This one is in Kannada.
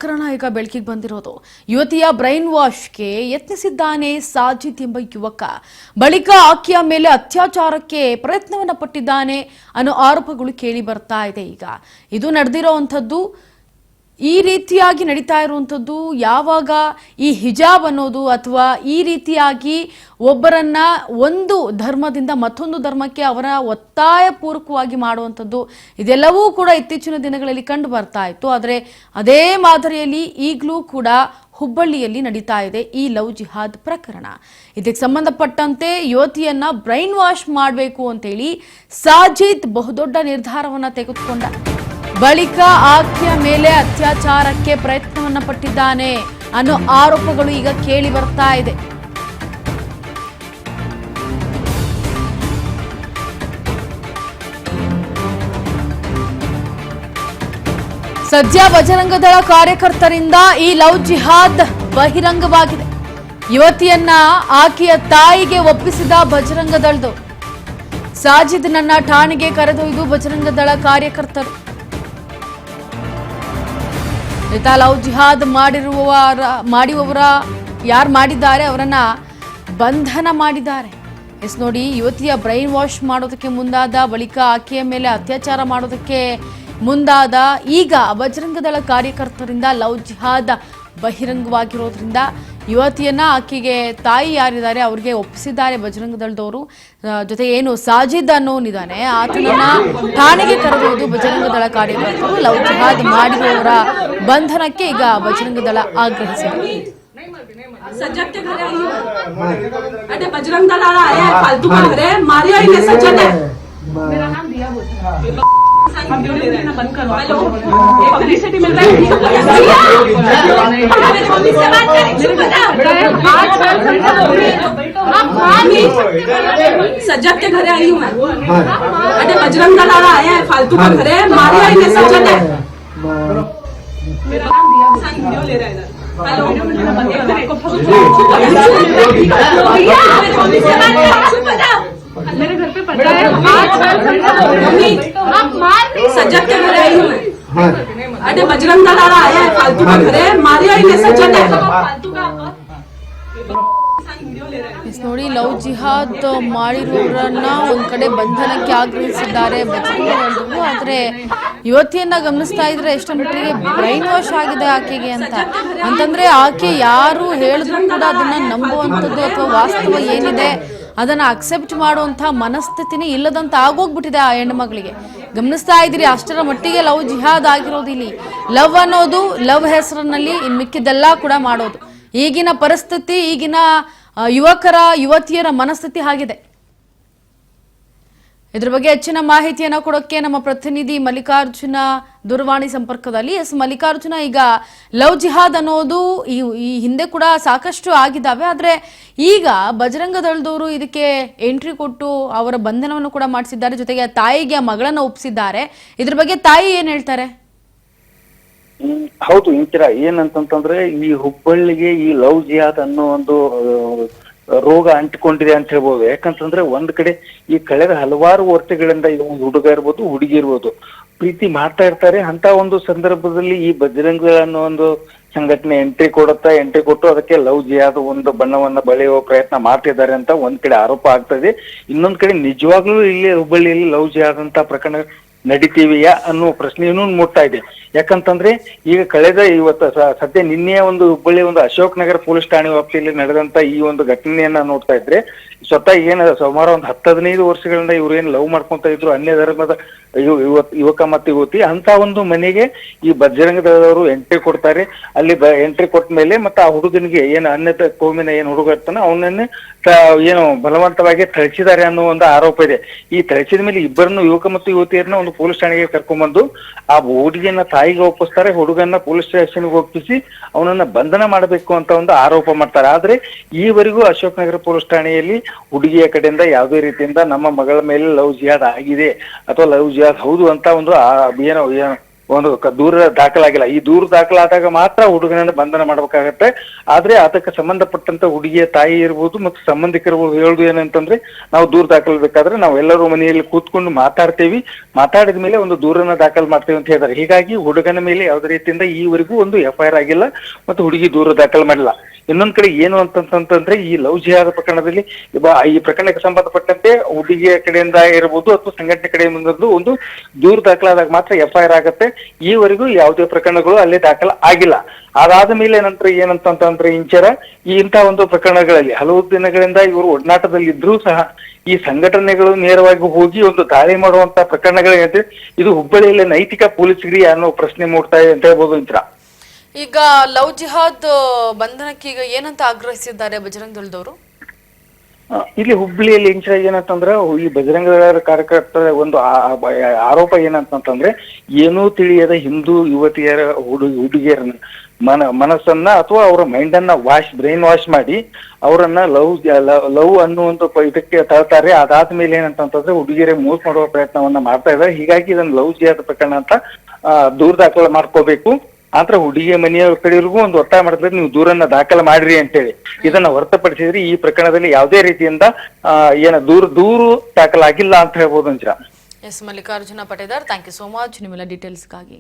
ಪ್ರಕರಣ ಈಗ ಬೆಳಕಿಗೆ ಬಂದಿರೋದು. ಯುವತಿಯ ಬ್ರೈನ್ ವಾಶ್ಗೆ ಯತ್ನಿಸಿದ್ದಾನೆ ಸಾಜಿದ್ ಎಂಬ ಯುವಕ. ಬಳಿಕ ಆಕೆಯ ಮೇಲೆ ಅತ್ಯಾಚಾರಕ್ಕೆ ಪ್ರಯತ್ನವನ್ನ ಪಟ್ಟಿದ್ದಾನೆ ಅನ್ನೋ ಆರೋಪಗಳು ಕೇಳಿ ಬರ್ತಾ ಇದೆ. ಈಗ ಇದು ನಡೆದಿರೋವಂಥದ್ದು, ಈ ರೀತಿಯಾಗಿ ನಡೀತಾ ಇರುವಂಥದ್ದು ಯಾವಾಗ ಈ ಹಿಜಾಬ್ ಅನ್ನೋದು ಅಥವಾ ಈ ರೀತಿಯಾಗಿ ಒಬ್ಬರನ್ನ ಒಂದು ಧರ್ಮದಿಂದ ಮತ್ತೊಂದು ಧರ್ಮಕ್ಕೆ ಅವರ ಒತ್ತಾಯ ಪೂರ್ವಕವಾಗಿ ಮಾಡುವಂಥದ್ದು, ಇದೆಲ್ಲವೂ ಕೂಡ ಇತ್ತೀಚಿನ ದಿನಗಳಲ್ಲಿ ಕಂಡು ಬರ್ತಾ ಇತ್ತು. ಆದರೆ ಅದೇ ಮಾದರಿಯಲ್ಲಿ ಈಗಲೂ ಕೂಡ ಹುಬ್ಬಳ್ಳಿಯಲ್ಲಿ ನಡೀತಾ ಇದೆ ಈ ಲವ್ ಜಿಹಾದ್ ಪ್ರಕರಣ. ಇದಕ್ಕೆ ಸಂಬಂಧಪಟ್ಟಂತೆ ಯುವತಿಯನ್ನ ಬ್ರೈನ್ ವಾಶ್ ಮಾಡಬೇಕು ಅಂತೇಳಿ ಸಾಜಿದ್ ಬಹುದೊಡ್ಡ ನಿರ್ಧಾರವನ್ನ ತೆಗೆದುಕೊಂಡ. ಬಳಿಕ ಆಕೆಯ ಮೇಲೆ ಅತ್ಯಾಚಾರಕ್ಕೆ ಪ್ರಯತ್ನವನ್ನ ಪಟ್ಟಿದ್ದಾನೆ ಅನ್ನೋ ಆರೋಪಗಳು ಈಗ ಕೇಳಿ ಬರ್ತಾ ಇದೆ. ಸದ್ಯ ಬಜರಂಗದಳ ಕಾರ್ಯಕರ್ತರಿಂದ ಈ ಲವ್ ಜಿಹಾದ್ ಬಹಿರಂಗವಾಗಿದೆ. ಯುವತಿಯನ್ನ ಆಕೆಯ ತಾಯಿಗೆ ಒಪ್ಪಿಸಿದ ಬಜರಂಗದಳದವರು. ಸಾಜಿದ್ ನನ್ನ ಠಾಣೆಗೆ ಕರೆದೊಯ್ದು ಬಜರಂಗದಳ ಕಾರ್ಯಕರ್ತರು ಲವ್ ಜಿಹಾದ್ ಮಾಡುವವರ ಯಾರು ಮಾಡಿದ್ದಾರೆ ಅವರನ್ನ ಬಂಧನ ಮಾಡಿದ್ದಾರೆ. ಎಸ್ ನೋಡಿ, ಯುವತಿಯ ಬ್ರೈನ್ ವಾಶ್ ಮಾಡೋದಕ್ಕೆ ಮುಂದಾದ, ಬಳಿಕ ಆಕೆಯ ಮೇಲೆ ಅತ್ಯಾಚಾರ ಮಾಡೋದಕ್ಕೆ ಮುಂದಾದ ಈಗ ಬಜರಂಗದಳ ಕಾರ್ಯಕರ್ತರಿಂದ ಲವ್ ಜಿಹಾದ್ ಬಹಿರಂಗವಾಗಿರೋದ್ರಿಂದ ಯುವತಿಯನ್ನ ಆಕೆಗೆ ತಾಯಿ ಯಾರಿದ್ದಾರೆ ಅವ್ರಿಗೆ ಒಪ್ಪಿಸಿದ್ದಾರೆ ಬಜರಂಗದಳದವರು. ಜೊತೆ ಏನು ಸಾಜಿದ್ ಅನ್ನೋನಿದ್ದಾನೆ ಆತನನ್ನ ಠಾಣೆಗೆ ಕರೆದೊಯ್ದು ಬಜರಂಗದಳ ಕಾರ್ಯಕರ್ತರು ಲವ್ ಜಿಹಾದ್ ಮಾಡಿರುವವರ ಬಂಧನಕ್ಕೆ ಈಗ ಬಜರಂಗದಳ ಆಗ್ರಹಿಸಿದೆ. सज्जद के घर आई हूँ। अरे बजरंग दल आ रहा है, फालतू का घर है, मारिया इन्हें सज्जद है। मेरा नाम दिया बोलता है। हम वीडियो लेना बंद करवा दो। एक पब्लिसिटी मिल रहा है। हमें मम्मी से बात करें, चुप हो। सज्जद के घर आई हूँ मैं। अरे बजरंग दल आ रहा है, फालतू का घर है, मारिया इन्हें सज्जद है। मेरा नाम दिया बोलता है। वीडियो ले रहा है इधर। मेरे घर पे पता है सज्जद के घर आई हूँ मैं। अरे बजरंग दल आ रहा है, फालतू का घर है, मारिया इन्हें सज्जद है। फालतू का ನೋಡಿ, ಲವ್ ಜಿಹಾದ್ ಮಾಡಿರುವವರನ್ನ ಒಂದ್ ಕಡೆ ಬಂಧನಕ್ಕೆ ಆಗ್ರಹಿಸಿದ್ದಾರೆ ಬಜರಂಗದಳದವರು. ಆದ್ರೆ ಯುವತಿಯನ್ನ ಗಮನಿಸ್ತಾ ಇದ್ರೆ ಎಷ್ಟರ ಮಟ್ಟಿಗೆ ಬ್ರೈನ್ ವಾಶ್ ಆಗಿದೆ ಆಕೆಗೆ ಅಂತಂದ್ರೆ ಆಕೆ ಯಾರು ಹೇಳಿದ್ರು ಕೂಡ ಅದನ್ನ ನಂಬುವಂಥದ್ದು ಅಥವಾ ವಾಸ್ತವ ಏನಿದೆ ಅದನ್ನ ಅಕ್ಸೆಪ್ಟ್ ಮಾಡುವಂತ ಮನಸ್ಥಿತಿನೇ ಇಲ್ಲದಂತ ಆಗೋಗ್ಬಿಟ್ಟಿದೆ ಆ ಹೆಣ್ಮಗಳಿಗೆ. ಗಮನಿಸ್ತಾ ಇದ್ದೀರಿ, ಅಷ್ಟರ ಮಟ್ಟಿಗೆ ಲವ್ ಜಿಹಾದ್ ಆಗಿರೋದು. ಇಲ್ಲಿ ಲವ್ ಅನ್ನೋದು ಲವ್ ಹೆಸರಿನಲ್ಲಿ ಇನ್ ಮಿಕ್ಕಿದ್ದೆಲ್ಲ ಕೂಡ ಮಾಡೋದು. ಈಗಿನ ಪರಿಸ್ಥಿತಿ, ಈಗಿನ ಯುವತಿಯರ ಮನಸ್ಥಿತಿ ಆಗಿದೆ. ಇದ್ರ ಬಗ್ಗೆ ಹೆಚ್ಚಿನ ಮಾಹಿತಿಯನ್ನ ಕೊಡೋಕೆ ನಮ್ಮ ಪ್ರತಿನಿಧಿ ಮಲ್ಲಿಕಾರ್ಜುನ ದೂರವಾಣಿ ಸಂಪರ್ಕದಲ್ಲಿ. ಎಸ್ ಮಲ್ಲಿಕಾರ್ಜುನ, ಈಗ ಲವ್ ಜಿಹಾದ್ ಅನ್ನೋದು ಈ ಹಿಂದೆ ಕೂಡ ಸಾಕಷ್ಟು ಆಗಿದ್ದಾವೆ. ಆದ್ರೆ ಈಗ ಬಜರಂಗದಳದವರು ಇದಕ್ಕೆ ಎಂಟ್ರಿ ಕೊಟ್ಟು ಅವರ ಬಂಧನವನ್ನು ಕೂಡ ಮಾಡಿಸಿದ್ದಾರೆ. ಜೊತೆಗೆ ತಾಯಿಗೆ ಆ ಮಗಳನ್ನ ಒಪ್ಪಿಸಿದ್ದಾರೆ. ಇದ್ರ ಬಗ್ಗೆ ತಾಯಿ ಏನ್ ಹೇಳ್ತಾರೆ? ಹೌದು ಇಂತಿರಾ, ಏನಂತಂದ್ರೆ ಈ ಹುಬ್ಬಳ್ಳಿಗೆ ಈ ಲವ್ ಜಿಹಾದ್ ಅನ್ನೋ ಒಂದು ರೋಗ ಅಂಟಿಕೊಂಡಿದೆ ಅಂತ ಹೇಳ್ಬೋದು. ಯಾಕಂತಂದ್ರೆ ಒಂದ್ ಕಡೆ ಈ ಕಳೆದ ಹಲವಾರು ವರ್ಷಗಳಿಂದ ಹುಡುಗ ಇರ್ಬೋದು, ಹುಡುಗಿ ಇರ್ಬೋದು, ಪ್ರೀತಿ ಮಾಡ್ತಾ ಇರ್ತಾರೆ. ಅಂತ ಒಂದು ಸಂದರ್ಭದಲ್ಲಿ ಈ ಬಜರಂಗ ಅನ್ನೋ ಒಂದು ಸಂಘಟನೆ ಎಂಟ್ರಿ ಕೊಟ್ಟು ಅದಕ್ಕೆ ಲವ್ ಜಿಹಾದ್ ಒಂದು ಬಣ್ಣವನ್ನ ಬಳಿಯುವ ಪ್ರಯತ್ನ ಮಾಡ್ತಿದ್ದಾರೆ ಅಂತ ಒಂದ್ ಕಡೆ ಆರೋಪ ಆಗ್ತದೆ. ಇನ್ನೊಂದ್ ಕಡೆ ನಿಜವಾಗ್ಲೂ ಇಲ್ಲಿ ಹುಬ್ಬಳ್ಳಿಯಲ್ಲಿ ಲವ್ ಜಿಹಾದ್ ಅಂತ ಪ್ರಕರಣ ನಡೀತೀವಿಯಾ ಅನ್ನೋ ಪ್ರಶ್ನೆಯೂ ಮೂಡ್ತಾ ಇದೆ. ಯಾಕಂತಂದ್ರೆ ಈಗ ಕಳೆದ ಸದ್ಯ ನಿನ್ನೆಯ ಒಂದು ಹುಬ್ಬಳ್ಳಿ ಒಂದು ಅಶೋಕ್ ನಗರ ಪೊಲೀಸ್ ಠಾಣೆ ವ್ಯಾಪ್ತಿಯಲ್ಲಿ ನಡೆದಂತ ಈ ಒಂದು ಘಟನೆಯನ್ನ ನೋಡ್ತಾ ಇದ್ರೆ ಸ್ವತಃ ಏನ ಸುಮಾರು ಒಂದು 10-15 ವರ್ಷಗಳಿಂದ ಇವ್ರು ಏನ್ ಲವ್ ಮಾಡ್ಕೊಂತ ಇದ್ರು ಅನ್ಯ ಧರ್ಮದ ಯುವಕ ಮತ್ತು ಯುವತಿ, ಅಂತ ಒಂದು ಮನೆಗೆ ಈ ಬಜರಂಗದವರು ಎಂಟ್ರಿ ಕೊಡ್ತಾರೆ. ಅಲ್ಲಿ ಎಂಟ್ರಿ ಕೊಟ್ಟ ಮೇಲೆ ಮತ್ತೆ ಆ ಹುಡುಗನಿಗೆ ಏನು ಅನ್ಯ ಕೋಮಿನ ಏನ್ ಹುಡುಗ ಇರ್ತಾನೆ ಅವನನ್ನೇ ಏನು ಬಲವಂತವಾಗಿ ಥಳಿಸಿದ್ದಾರೆ ಅನ್ನೋ ಒಂದು ಆರೋಪ ಇದೆ. ಈ ಥಳಿಸಿದ ಮೇಲೆ ಇಬ್ಬರನ್ನು ಯುವಕ ಮತ್ತು ಯುವತಿಯರನ್ನ ಒಂದು ಪೊಲೀಸ್ ಠಾಣೆಗೆ ಕರ್ಕೊಂಡ್ಬಂದು ಆ ಹುಡುಗಿಯನ್ನ ತಾಯಿಗೆ ಒಪ್ಪಿಸ್ತಾರೆ. ಹುಡುಗನ್ನ ಪೊಲೀಸ್ ಸ್ಟೇಷನ್ಗೆ ಒಪ್ಪಿಸಿ ಅವನನ್ನ ಬಂಧನ ಮಾಡಬೇಕು ಅಂತ ಒಂದು ಆರೋಪ ಮಾಡ್ತಾರೆ. ಆದ್ರೆ ಈವರೆಗೂ ಅಶೋಕ್ ನಗರ ಪೊಲೀಸ್ ಠಾಣೆಯಲ್ಲಿ ಹುಡುಗಿಯ ಕಡೆಯಿಂದ ಯಾವುದೇ ರೀತಿಯಿಂದ ನಮ್ಮ ಮಗಳ ಮೇಲೆ ಲವ್ ಜಿಹಾದ್ ಆಗಿದೆ ಅಥವಾ ಲವ್ ಜಿಹಾದ್ ಹೌದು ಅಂತ ಒಂದು ಏನೋ ಒಂದು ದೂರ ದಾಖಲಾಗಿಲ್ಲ. ಈ ದೂರ ದಾಖಲಾದಾಗ ಮಾತ್ರ ಹುಡುಗನನ್ನು ಬಂಧನ ಮಾಡ್ಬೇಕಾಗತ್ತೆ. ಆದ್ರೆ ಅದಕ್ಕೆ ಸಂಬಂಧಪಟ್ಟಂತ ಹುಡುಗಿಯ ತಾಯಿ ಇರ್ಬೋದು ಮತ್ತು ಸಂಬಂಧಿಕರು ಹೇಳುದು ಏನಂತಂದ್ರೆ, ನಾವು ದೂರ ದಾಖಲಾಗಬೇಕಾದ್ರೆ ನಾವು ಎಲ್ಲರೂ ಮನೆಯಲ್ಲಿ ಕೂತ್ಕೊಂಡು ಮಾತಾಡ್ತೇವಿ, ಮಾತಾಡಿದ ಮೇಲೆ ಒಂದು ದೂರನ್ನ ದಾಖಲು ಮಾಡ್ತೇವೆ ಅಂತ ಹೇಳಿದ್ದಾರೆ. ಹೀಗಾಗಿ ಹುಡುಗನ ಮೇಲೆ ಯಾವುದೇ ರೀತಿಯಿಂದ ಈವರೆಗೂ ಒಂದು FIR ಆಗಿಲ್ಲ ಮತ್ತು ಹುಡುಗಿ ದೂರ ದಾಖಲು ಮಾಡಿಲ್ಲ. ಇನ್ನೊಂದ್ ಕಡೆ ಏನು ಅಂತಂತಂದ್ರೆ, ಈ ಲವ್ ಜಿಹಾದ್ ಪ್ರಕರಣದಲ್ಲಿ ಈ ಪ್ರಕರಣಕ್ಕೆ ಸಂಬಂಧಪಟ್ಟಂತೆ ಹುಡುಗಿಯ ಕಡೆಯಿಂದ ಇರಬಹುದು ಅಥವಾ ಸಂಘಟನೆ ಕಡೆಯಿಂದ ಒಂದು ದೂರ ದಾಖಲಾದಾಗ ಮಾತ್ರ FIR ಆಗತ್ತೆ. ಈವರೆಗೂ ಯಾವುದೇ ಪ್ರಕರಣಗಳು ಅಲ್ಲೇ ದಾಖಲ ಆಗಿಲ್ಲ. ಅದಾದ ಮೇಲೆ ನಂತರ ಏನಂತಂದ್ರೆ ಇಂಚರ ಇಂತಹ ಒಂದು ಪ್ರಕರಣಗಳಲ್ಲಿ ಹಲವು ದಿನಗಳಿಂದ ಇವರು ಒಡನಾಟದಲ್ಲಿ ಇದ್ರೂ ಸಹ ಈ ಸಂಘಟನೆಗಳು ನೇರವಾಗಿ ಹೋಗಿ ಒಂದು ದಾಳಿ ಮಾಡುವಂತ ಪ್ರಕರಣಗಳೇನಿದೆ, ಇದು ಹುಬ್ಬಳ್ಳಿಯಲ್ಲಿ ನೈತಿಕ ಪೊಲೀಸ್ಗಿರಿ ಅನ್ನೋ ಪ್ರಶ್ನೆ ಮೂಡ್ತಾ ಇದೆ ಅಂತ ಹೇಳ್ಬೋದು ಇಂಚರ. ಈಗ ಲವ್ ಜಿಹಾದ್ ಬಂಧನಕ್ಕೆ ಈಗ ಏನಂತ ಆಗ್ರಹಿಸಿದ್ದಾರೆ ಬಜರಂಗ ದಳದವರು? ಇಲ್ಲಿ ಹುಬ್ಳಿಯಲ್ಲಿ ಇಂಚ ಏನಂತಂದ್ರೆ, ಈ ಬಜರಂಗ ದಳದ ಕಾರ್ಯಕರ್ತರ ಒಂದು ಆರೋಪ ಏನಂತಂದ್ರೆ, ಏನೂ ತಿಳಿಯದ ಹಿಂದೂ ಯುವತಿಯರ ಹುಡುಗಿಯರನ್ನ ಮನಸ್ಸನ್ನ ಅಥವಾ ಅವರ ಮೈಂಡ್ ಅನ್ನ ಬ್ರೈನ್ ವಾಶ್ ಮಾಡಿ ಅವರನ್ನ ಲವ್ ಅನ್ನುವಂತ ಇದಕ್ಕೆ ತಳ್ತಾರೆ. ಅದಾದ್ಮೇಲೆ ಏನಂತಂದ್ರೆ ಹುಡುಗಿಯರೇ ಮೋಸ ಮಾಡುವ ಪ್ರಯತ್ನವನ್ನ ಮಾಡ್ತಾ ಇದ್ದಾರೆ. ಹೀಗಾಗಿ ಇದನ್ನ ಲವ್ ಜಿಹಾದ್ ಪ್ರಕರಣ ಅಂತ ದೂರ ದಾಖಲೆ ಮಾಡ್ಕೋಬೇಕು. ಆದ್ರೆ ಹುಡುಗಿಯ ಮನೆಯವರ ಕಡೆಯವರಿಗೂ ಒಂದು ಒತ್ತಾಯ ಮಾಡಿದ್ರೆ, ನೀವು ದೂರನ್ನ ದಾಖಲೆ ಮಾಡ್ರಿ ಅಂತೇಳಿ. ಇದನ್ನ ಹೊರತುಪಡಿಸಿದ್ರೆ ಈ ಪ್ರಕರಣದಲ್ಲಿ ಯಾವುದೇ ರೀತಿಯಿಂದ ದೂರು ದಾಖಲಾಗಿಲ್ಲ ಅಂತ ಹೇಳ್ಬೋದು ಅಂಚ. Yes, Mallikarjuna Patedar, thank you so much ನಿಮ್ಮೆಲ್ಲ ಡೀಟೇಲ್ಸ್ಗಾಗಿ.